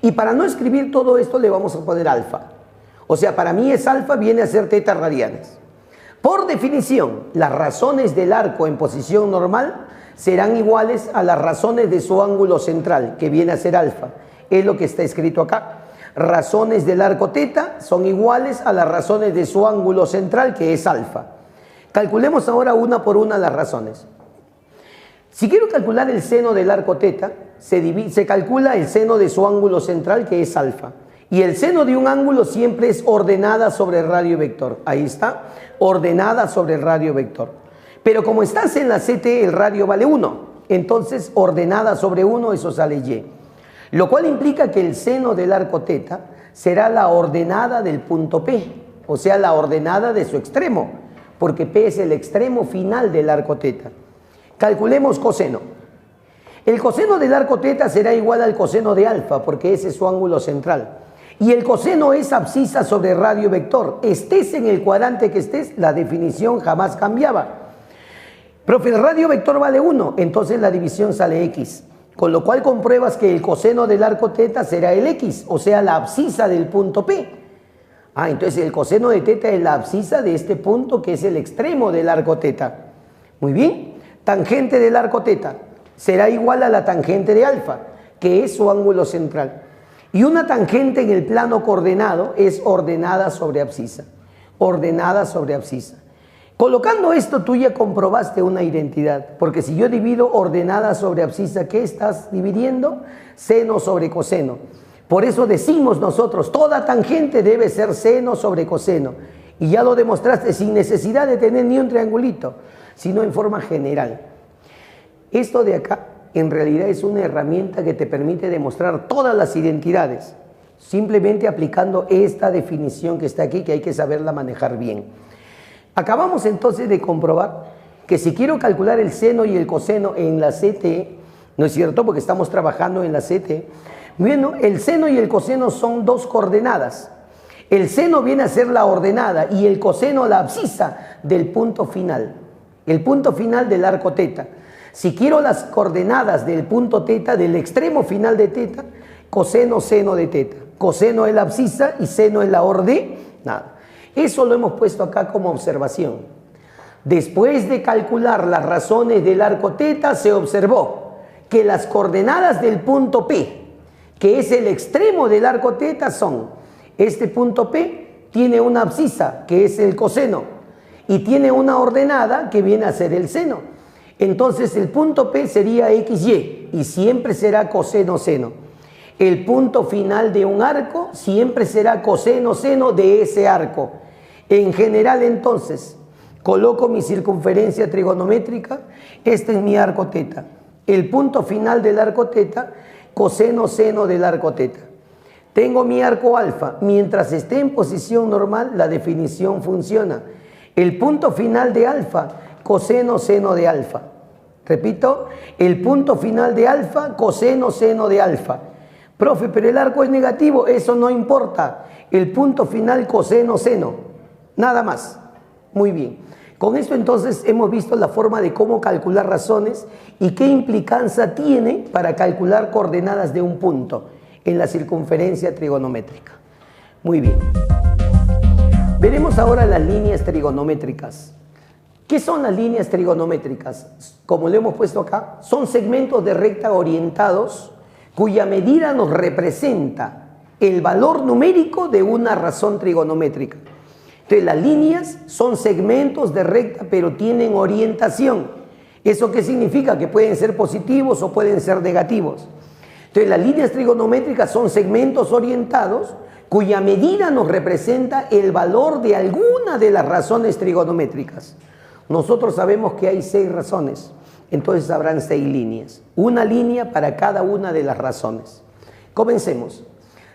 Y para no escribir todo esto le vamos a poner alfa. O sea, para mí es alfa, viene a ser teta radianes. Por definición, las razones del arco en posición normal serán iguales a las razones de su ángulo central, que viene a ser alfa. Es lo que está escrito acá. Razones del arco teta son iguales a las razones de su ángulo central, que es alfa. Calculemos ahora una por una las razones. Si quiero calcular el seno del arco teta, se calcula el seno de su ángulo central, que es alfa. Y el seno de un ángulo siempre es ordenada sobre el radio vector. Ahí está, ordenada sobre el radio vector. Pero como estás en la CT, el radio vale 1. Entonces, ordenada sobre 1, eso sale Y. Lo cual implica que el seno del arco teta será la ordenada del punto P, o sea, la ordenada de su extremo, porque P es el extremo final del arco teta. Calculemos coseno. El coseno del arco teta será igual al coseno de alfa, porque ese es su ángulo central. Y el coseno es abscisa sobre radio vector. Estés en el cuadrante que estés, la definición jamás cambiaba. Profe, el radio vector vale 1, entonces la división sale X. Con lo cual compruebas que el coseno del arco teta será el X, o sea, la abscisa del punto P. Entonces el coseno de teta es la abscisa de este punto, que es el extremo del arco teta. Muy bien. Tangente del arco teta será igual a la tangente de alfa, que es su ángulo central. Y una tangente en el plano coordenado es ordenada sobre abscisa. Ordenada sobre abscisa. Colocando esto, tú ya comprobaste una identidad, porque si yo divido ordenada sobre abscisa, ¿qué estás dividiendo? Seno sobre coseno. Por eso decimos nosotros, toda tangente debe ser seno sobre coseno. Y ya lo demostraste sin necesidad de tener ni un triangulito, sino en forma general. Esto de acá, en realidad, es una herramienta que te permite demostrar todas las identidades, simplemente aplicando esta definición que está aquí, que hay que saberla manejar bien. Acabamos entonces de comprobar que si quiero calcular el seno y el coseno en la CTE, ¿no es cierto? Porque estamos trabajando en la CTE. Bueno, el seno y el coseno son dos coordenadas. El seno viene a ser la ordenada y el coseno la abscisa del punto final. El punto final del arco teta. Si quiero las coordenadas del punto teta, del extremo final de teta, coseno, seno de teta. Coseno es la abscisa y seno es la ordenada. Eso lo hemos puesto acá como observación. Después de calcular las razones del arco teta, se observó que las coordenadas del punto P, que es el extremo del arco teta, son: este punto P tiene una abscisa, que es el coseno, y tiene una ordenada, que viene a ser el seno. Entonces el punto P sería XY, y siempre será coseno-seno. El punto final de un arco siempre será coseno-seno de ese arco. En general, entonces, coloco mi circunferencia trigonométrica. Este es mi arco teta. El punto final del arco teta, coseno-seno del arco teta. Tengo mi arco alfa. Mientras esté en posición normal, la definición funciona. El punto final de alfa, coseno-seno de alfa. Repito, el punto final de alfa, coseno-seno de alfa. Profe, pero el arco es negativo. Eso no importa. El punto final, coseno-seno. Nada más. Muy bien. Con esto entonces hemos visto la forma de cómo calcular razones y qué implicancia tiene para calcular coordenadas de un punto en la circunferencia trigonométrica. Muy bien. Veremos ahora las líneas trigonométricas. ¿Qué son las líneas trigonométricas? Como lo hemos puesto acá, son segmentos de recta orientados cuya medida nos representa el valor numérico de una razón trigonométrica. Entonces, las líneas son segmentos de recta, pero tienen orientación. ¿Eso qué significa? Que pueden ser positivos o pueden ser negativos. Entonces, las líneas trigonométricas son segmentos orientados cuya medida nos representa el valor de alguna de las razones trigonométricas. Nosotros sabemos que hay 6 razones, entonces habrán 6 líneas. Una línea para cada una de las razones. Comencemos.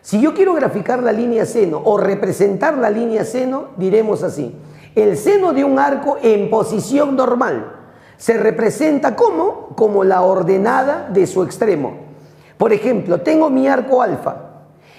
Si yo quiero graficar la línea seno o representar la línea seno, diremos así: el seno de un arco en posición normal se representa como la ordenada de su extremo. Por ejemplo, tengo mi arco alfa.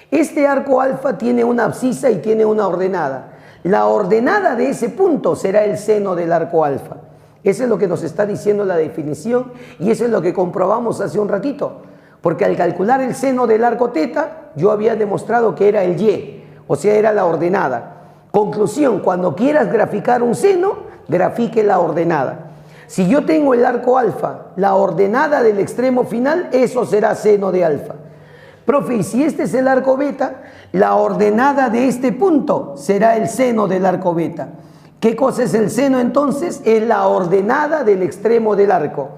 Este arco alfa tiene una abscisa y tiene una ordenada. La ordenada de ese punto será el seno del arco alfa. Eso es lo que nos está diciendo la definición y eso es lo que comprobamos hace un ratito. Porque al calcular el seno del arco teta, yo había demostrado que era el Y, o sea, era la ordenada. Conclusión: cuando quieras graficar un seno, grafique la ordenada. Si yo tengo el arco alfa, la ordenada del extremo final, eso será seno de alfa. Profe, y si este es el arco beta, la ordenada de este punto será el seno del arco beta. ¿Qué cosa es el seno entonces? Es la ordenada del extremo del arco.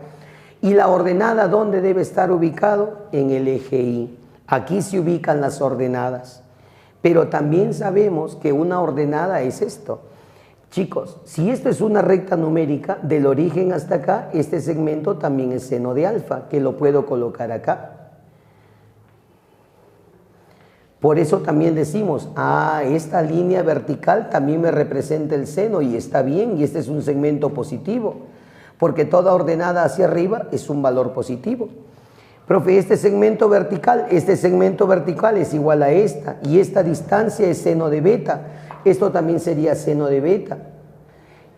¿Y la ordenada dónde debe estar ubicado? En el eje Y. Aquí se ubican las ordenadas. Pero también sabemos que una ordenada es esto. Chicos, si esto es una recta numérica, del origen hasta acá, este segmento también es seno de alfa, que lo puedo colocar acá. Por eso también decimos, esta línea vertical también me representa el seno y está bien, y este es un segmento positivo. Porque toda ordenada hacia arriba es un valor positivo. Profe, este segmento vertical es igual a esta, y esta distancia es seno de beta. Esto también sería seno de beta.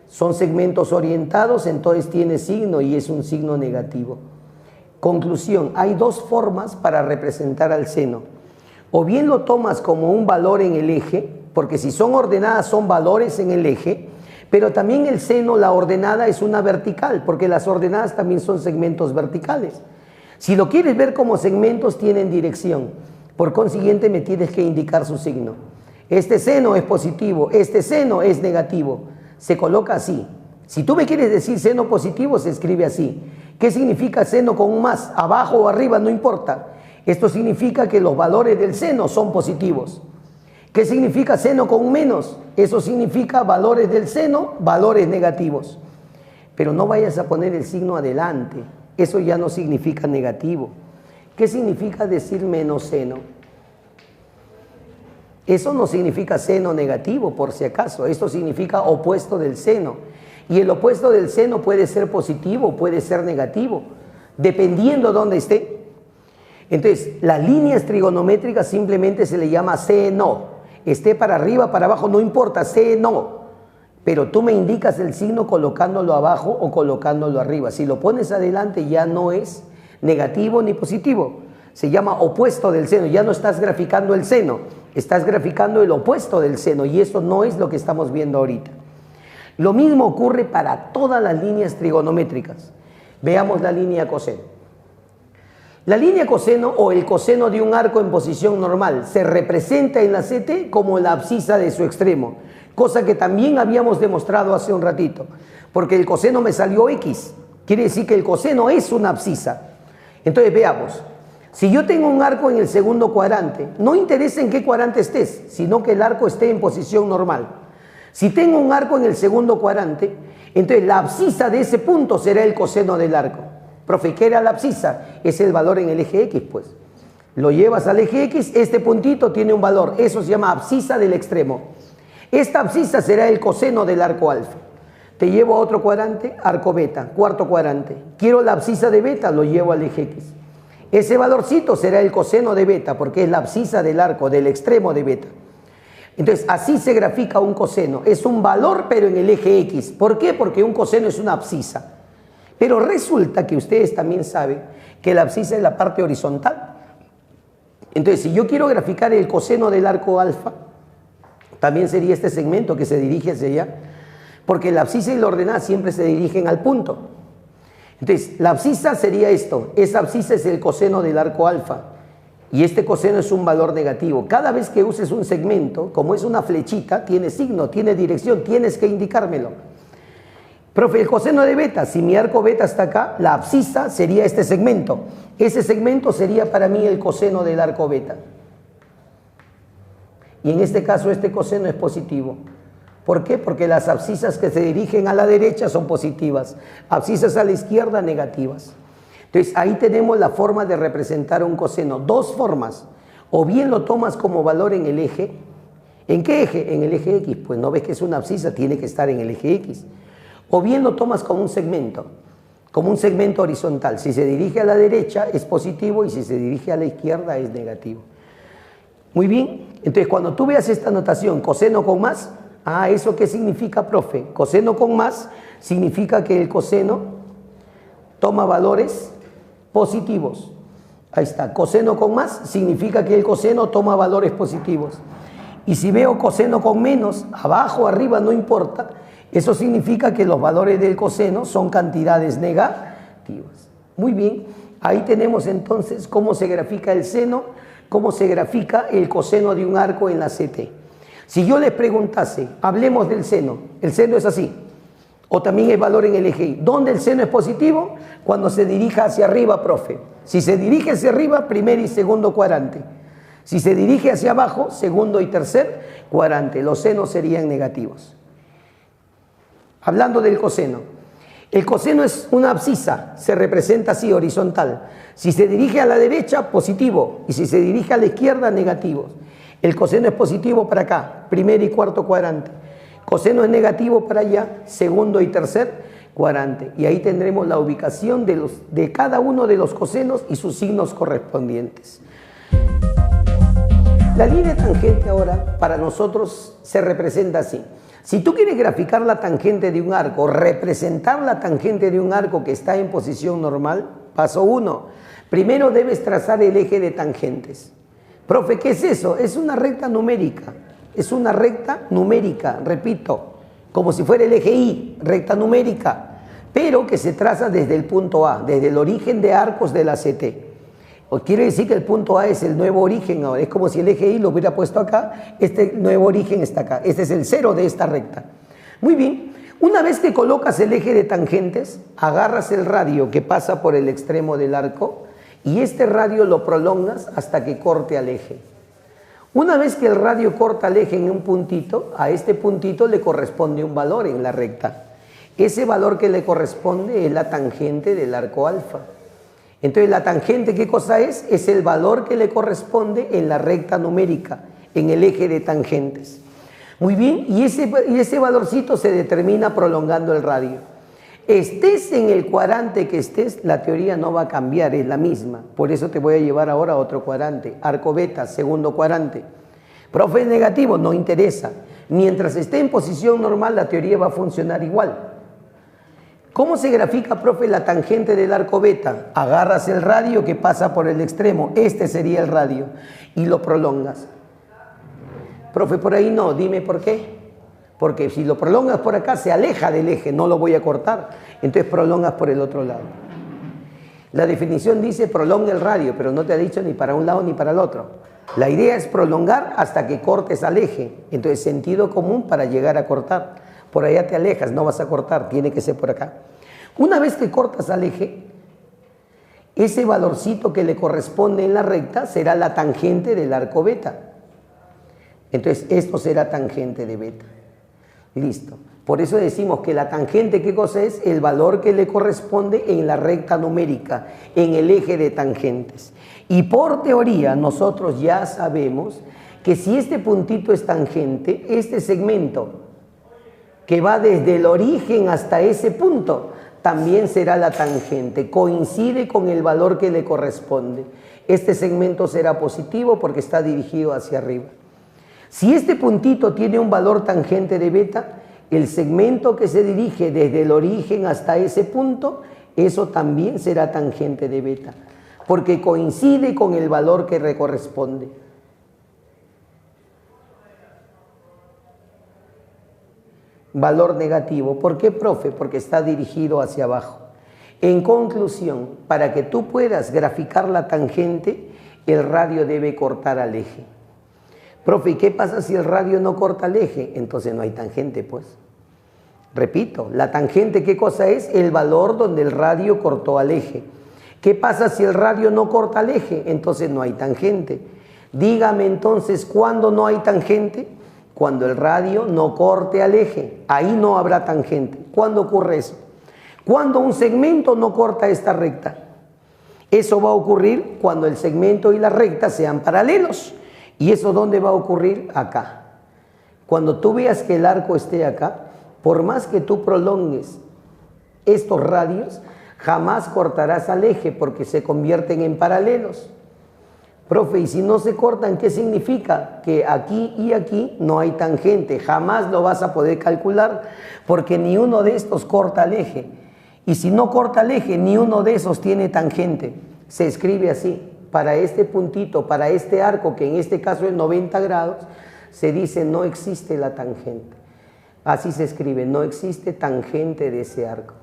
Son segmentos orientados, entonces tiene signo y es un signo negativo. Conclusión: hay 2 formas para representar al seno. O bien lo tomas como un valor en el eje, porque si son ordenadas son valores en el eje. Pero también el seno, la ordenada, es una vertical, porque las ordenadas también son segmentos verticales. Si lo quieres ver como segmentos, tienen dirección. Por consiguiente, me tienes que indicar su signo. Este seno es positivo, este seno es negativo. Se coloca así. Si tú me quieres decir seno positivo, se escribe así. ¿Qué significa seno con un más? Abajo o arriba, no importa. Esto significa que los valores del seno son positivos. ¿Qué significa seno con un menos? Eso significa valores del seno, valores negativos. Pero no vayas a poner el signo adelante. Eso ya no significa negativo. ¿Qué significa decir menos seno? Eso no significa seno negativo, por si acaso. Esto significa opuesto del seno. Y el opuesto del seno puede ser positivo, puede ser negativo, dependiendo dónde esté. Entonces, las líneas trigonométricas simplemente se le llama seno. Esté para arriba, para abajo, no importa, seno. Pero tú me indicas el signo colocándolo abajo o colocándolo arriba. Si lo pones adelante ya no es negativo ni positivo. Se llama opuesto del seno. Ya no estás graficando el seno, estás graficando el opuesto del seno. Y eso no es lo que estamos viendo ahorita. Lo mismo ocurre para todas las líneas trigonométricas. Veamos la línea coseno. La línea coseno o el coseno de un arco en posición normal se representa en la CT como la abscisa de su extremo, cosa que también habíamos demostrado hace un ratito, porque el coseno me salió X, quiere decir que el coseno es una abscisa. Entonces veamos, si yo tengo un arco en el segundo cuadrante, no interesa en qué cuadrante estés, sino que el arco esté en posición normal. Si tengo un arco en el segundo cuadrante, entonces la abscisa de ese punto será el coseno del arco. Profe, ¿qué era la abscisa? Es el valor en el eje X, pues. Lo llevas al eje X, este puntito tiene un valor, eso se llama abscisa del extremo. Esta abscisa será el coseno del arco alfa. Te llevo a otro cuadrante, arco beta, cuarto cuadrante. Quiero la abscisa de beta, lo llevo al eje X. Ese valorcito será el coseno de beta, porque es la abscisa del arco, del extremo de beta. Entonces, así se grafica un coseno. Es un valor, pero en el eje X. ¿Por qué? Porque un coseno es una abscisa. Pero resulta que ustedes también saben que la abscisa es la parte horizontal. Entonces, si yo quiero graficar el coseno del arco alfa, también sería este segmento que se dirige hacia allá, porque la abscisa y la ordenada siempre se dirigen al punto. Entonces, la abscisa sería esto. Esa abscisa es el coseno del arco alfa. Y este coseno es un valor negativo. Cada vez que uses un segmento, como es una flechita, tiene signo, tiene dirección, tienes que indicármelo. Profe, el coseno de beta, si mi arco beta está acá, la abscisa sería este segmento. Ese segmento sería para mí el coseno del arco beta. Y en este caso este coseno es positivo. ¿Por qué? Porque las abscisas que se dirigen a la derecha son positivas, abscisas a la izquierda negativas. Entonces ahí tenemos la forma de representar un coseno. Dos formas. O bien lo tomas como valor en el eje. ¿En qué eje? En el eje X. Pues no ves que es una abscisa, tiene que estar en el eje X. O bien lo tomas como un segmento horizontal. Si se dirige a la derecha es positivo y si se dirige a la izquierda es negativo. Muy bien, entonces cuando tú veas esta notación, coseno con más, ¿eso qué significa, profe? Coseno con más significa que el coseno toma valores positivos. Ahí está, coseno con más significa que el coseno toma valores positivos. Y si veo coseno con menos, abajo, arriba, no importa, eso significa que los valores del coseno son cantidades negativas. Muy bien, ahí tenemos entonces cómo se grafica el seno, cómo se grafica el coseno de un arco en la CT. Si yo les preguntase, hablemos del seno, el seno es así, o también es valor en el eje Y. ¿Dónde el seno es positivo? Cuando se dirija hacia arriba, profe. Si se dirige hacia arriba, primer y segundo cuadrante. Si se dirige hacia abajo, segundo y tercer cuadrante. Los senos serían negativos. Hablando del coseno. El coseno es una abscisa, se representa así, horizontal. Si se dirige a la derecha, positivo. Y si se dirige a la izquierda, negativo. El coseno es positivo para acá, primer y cuarto cuadrante. Coseno es negativo para allá, segundo y tercer cuadrante. Y ahí tendremos la ubicación de cada uno de los cosenos y sus signos correspondientes. La línea tangente ahora para nosotros se representa así. Si tú quieres graficar la tangente de un arco, representar la tangente de un arco que está en posición normal, paso 1. Primero debes trazar el eje de tangentes. Profe, ¿qué es eso? Es una recta numérica. Es una recta numérica, repito, como si fuera el eje Y, recta numérica, pero que se traza desde el punto A, desde el origen de arcos de la CT. O quiere decir que el punto A es el nuevo origen ahora. Es como si el eje Y lo hubiera puesto acá, este nuevo origen está acá. Este es el cero de esta recta. Muy bien, una vez que colocas el eje de tangentes, agarras el radio que pasa por el extremo del arco y este radio lo prolongas hasta que corte al eje. Una vez que el radio corta al eje en un puntito, a este puntito le corresponde un valor en la recta. Ese valor que le corresponde es la tangente del arco alfa. Entonces, la tangente, ¿qué cosa es? Es el valor que le corresponde en la recta numérica, en el eje de tangentes. Muy bien, y ese valorcito se determina prolongando el radio. Estés en el cuadrante que estés, la teoría no va a cambiar, es la misma. Por eso te voy a llevar ahora a otro cuadrante, arco beta, segundo cuadrante. Profe, es negativo, no interesa. Mientras esté en posición normal, la teoría va a funcionar igual. ¿Cómo se grafica, profe, la tangente del arco beta? Agarras el radio que pasa por el extremo, este sería el radio, y lo prolongas. Profe, por ahí no, dime por qué. Porque si lo prolongas por acá, se aleja del eje, no lo voy a cortar. Entonces prolongas por el otro lado. La definición dice prolonga el radio, pero no te ha dicho ni para un lado ni para el otro. La idea es prolongar hasta que cortes al eje. Entonces sentido común para llegar a cortar. Por allá te alejas, no vas a cortar, tiene que ser por acá. Una vez que cortas al eje, ese valorcito que le corresponde en la recta será la tangente del arco beta. Entonces esto será tangente de beta. Listo. Por eso decimos que la tangente, ¿qué cosa es? El valor que le corresponde en la recta numérica, en el eje de tangentes. Y por teoría nosotros ya sabemos que si este puntito es tangente, este segmento que va desde el origen hasta ese punto, también será la tangente, coincide con el valor que le corresponde. Este segmento será positivo porque está dirigido hacia arriba. Si este puntito tiene un valor tangente de beta, el segmento que se dirige desde el origen hasta ese punto, eso también será tangente de beta, porque coincide con el valor que le corresponde. Valor negativo. ¿Por qué, profe? Porque está dirigido hacia abajo. En conclusión, para que tú puedas graficar la tangente, el radio debe cortar al eje. Profe, ¿y qué pasa si el radio no corta el eje? Entonces no hay tangente, pues. Repito, la tangente, ¿qué cosa es? El valor donde el radio cortó al eje. ¿Qué pasa si el radio no corta el eje? Entonces no hay tangente. Dígame entonces, ¿cuándo no hay tangente? Cuando el radio no corte al eje. Ahí no habrá tangente. ¿Cuándo ocurre eso? Cuando un segmento no corta esta recta. Eso va a ocurrir cuando el segmento y la recta sean paralelos. ¿Y eso dónde va a ocurrir? Acá. Cuando tú veas que el arco esté acá, por más que tú prolongues estos radios, jamás cortarás al eje porque se convierten en paralelos. Profe, y si no se cortan, ¿qué significa? Que aquí y aquí no hay tangente. Jamás lo vas a poder calcular porque ni uno de estos corta al eje. Y si no corta al eje, ni uno de esos tiene tangente. Se escribe así. Para este puntito, para este arco, que en este caso es 90 grados, se dice no existe la tangente. Así se escribe, no existe tangente de ese arco.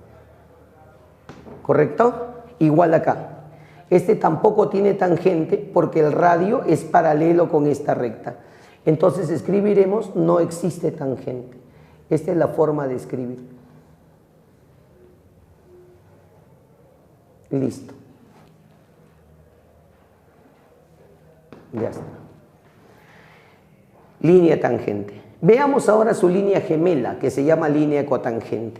¿Correcto? Igual acá. Este tampoco tiene tangente porque el radio es paralelo con esta recta. Entonces escribiremos no existe tangente. Esta es la forma de escribir. Listo. Ya está. Línea tangente. Veamos ahora su línea gemela, que se llama línea cotangente.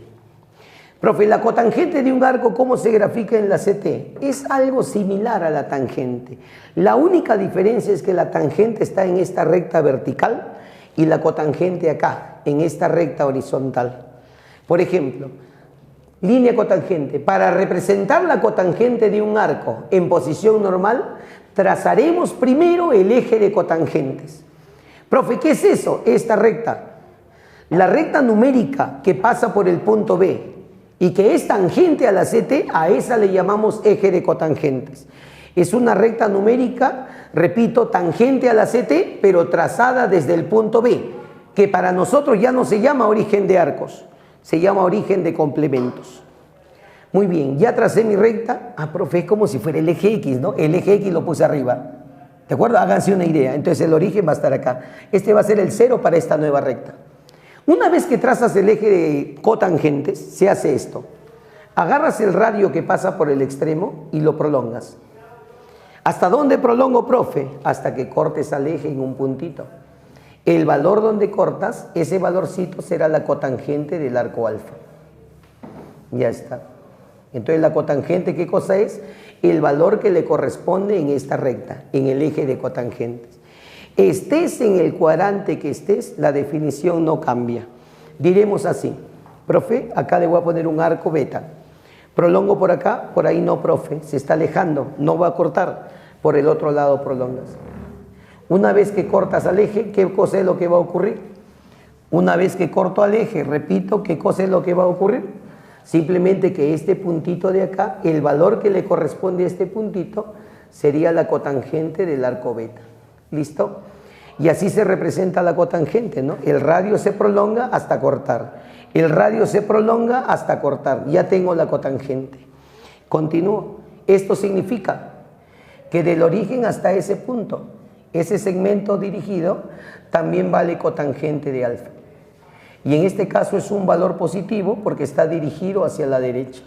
Profe, la cotangente de un arco, ¿cómo se grafica en la CT? Es algo similar a la tangente. La única diferencia es que la tangente está en esta recta vertical y la cotangente acá, en esta recta horizontal. Por ejemplo, línea cotangente. Para representar la cotangente de un arco en posición normal, trazaremos primero el eje de cotangentes. Profe, ¿qué es eso? Esta recta. La recta numérica que pasa por el punto B y que es tangente a la CT, a esa le llamamos eje de cotangentes. Es una recta numérica, repito, tangente a la CT, pero trazada desde el punto B, que para nosotros ya no se llama origen de arcos, se llama origen de complementos. Muy bien, ya tracé mi recta. Ah, profe, es como si fuera el eje X, ¿no? El eje X lo puse arriba. ¿De acuerdo? Háganse una idea. Entonces el origen va a estar acá. Este va a ser el 0 para esta nueva recta. Una vez que trazas el eje de cotangentes, se hace esto. Agarras el radio que pasa por el extremo y lo prolongas. ¿Hasta dónde prolongo, profe? Hasta que cortes al eje en un puntito. El valor donde cortas, ese valorcito será la cotangente del arco alfa. Ya está. Entonces la cotangente, ¿qué cosa es? El valor que le corresponde en esta recta, en el eje de cotangentes. Estés en el cuadrante que estés, la definición no cambia. Diremos así, profe, acá le voy a poner un arco beta. Prolongo por acá, por ahí no, profe, se está alejando, no va a cortar, por el otro lado prolongas. Una vez que cortas al eje, ¿qué cosa es lo que va a ocurrir? Una vez que corto al eje, repito, ¿qué cosa es lo que va a ocurrir? Simplemente que este puntito de acá, el valor que le corresponde a este puntito, sería la cotangente del arco beta. ¿Listo? Y así se representa la cotangente, ¿no? El radio se prolonga hasta cortar. El radio se prolonga hasta cortar. Ya tengo la cotangente. Continúo. Esto significa que del origen hasta ese punto, ese segmento dirigido también vale cotangente de alfa. Y en este caso es un valor positivo porque está dirigido hacia la derecha.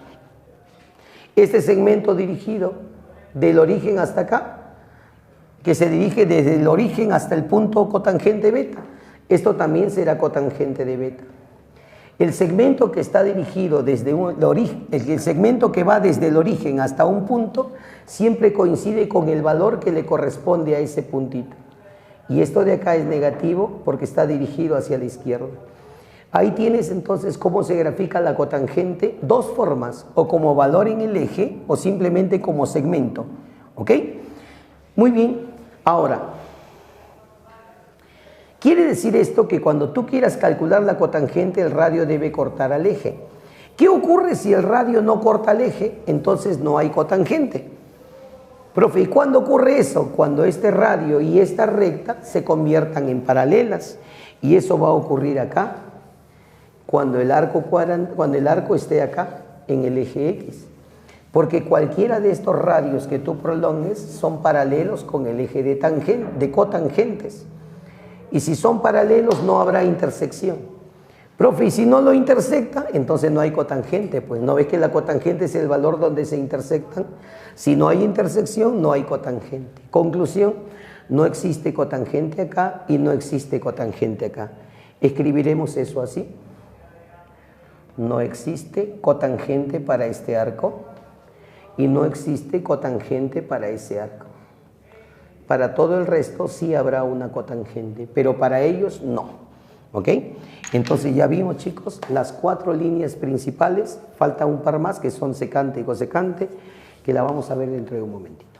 Este segmento dirigido del origen hasta acá, que se dirige desde el origen hasta el punto cotangente beta, esto también será cotangente de beta. El segmento que está dirigido desde el origen, el segmento que va desde el origen hasta un punto, siempre coincide con el valor que le corresponde a ese puntito. Y esto de acá es negativo porque está dirigido hacia la izquierda. Ahí tienes entonces cómo se grafica la cotangente, dos formas, o como valor en el eje o simplemente como segmento. ¿Ok? Muy bien. Ahora, quiere decir esto que cuando tú quieras calcular la cotangente, el radio debe cortar al eje. ¿Qué ocurre si el radio no corta al eje? Entonces no hay cotangente. Profe, ¿y cuándo ocurre eso? Cuando este radio y esta recta se conviertan en paralelas. Y eso va a ocurrir acá, cuando el arco esté acá, en el eje X. Porque cualquiera de estos radios que tú prolongues son paralelos con el eje de cotangentes. Y si son paralelos no habrá intersección. Profe, y si no lo intersecta, entonces no hay cotangente. Pues ¿no ves que la cotangente es el valor donde se intersectan? Si no hay intersección, no hay cotangente. Conclusión, no existe cotangente acá y no existe cotangente acá. Escribiremos eso así. No existe cotangente para este arco y no existe cotangente para ese arco. Para todo el resto sí habrá una cotangente, pero para ellos no. ¿Ok? Entonces ya vimos, chicos, las 4 líneas principales. Falta un par más que son secante y cosecante, que la vamos a ver dentro de un momentito.